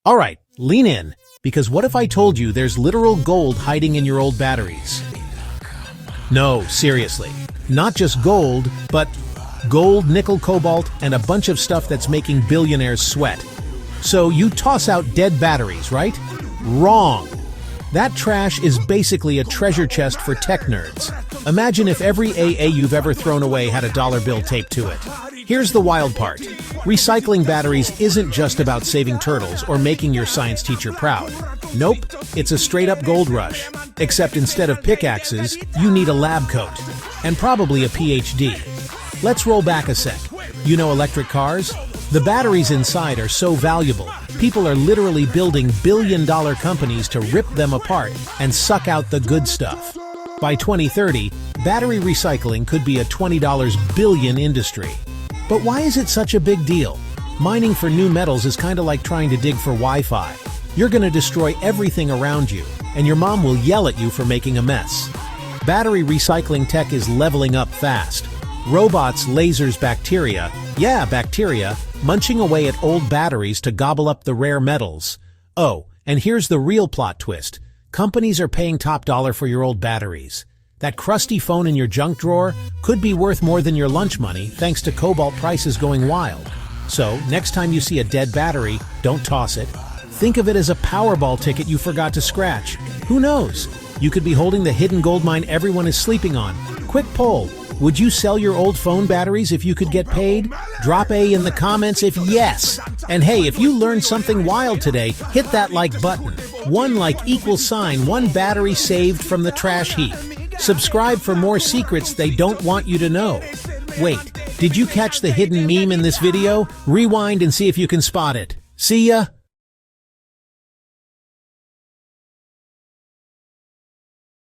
Alright, lean in, because what if I told you there's literal gold hiding in your old batteries? No, seriously. Not just gold, but gold, nickel, cobalt, and a bunch of stuff that's making billionaires sweat. So you toss out dead batteries, right? Wrong. That trash is basically a treasure chest for tech nerds. Imagine if every AA you've ever thrown away had a dollar bill taped to it. Here's the wild part. Recycling batteries isn't just about saving turtles or making your science teacher proud. Nope, it's a straight-up gold rush. Except instead of pickaxes, you need a lab coat. And probably a PhD. Let's roll back a sec. You know electric cars? The batteries inside are so valuable, people are literally building billion-dollar companies to rip them apart and suck out the good stuff. By 2030, battery recycling could be a $20 billion industry. But why is it such a big deal? Mining for new metals is kinda like trying to dig for Wi-Fi. You're gonna destroy everything around you, and your mom will yell at you for making a mess. Battery recycling tech is leveling up fast. Robots, lasers, bacteria, munching away at old batteries to gobble up the rare metals. Oh, and here's the real plot twist. Companies are paying top dollar for your old batteries. That crusty phone in your junk drawer could be worth more than your lunch money thanks to cobalt prices going wild. So, next time you see a dead battery, don't toss it. Think of it as a Powerball ticket you forgot to scratch. Who knows? You could be holding the hidden gold mine everyone is sleeping on. Quick poll. Would you sell your old phone batteries if you could get paid? Drop A in the comments if yes. And hey, if you learned something wild today, hit that like button. One like equals sign, one battery saved from the trash heap. Subscribe for more secrets they don't want you to know. Wait, did you catch the hidden meme in this video? Rewind and see if you can spot it. See ya!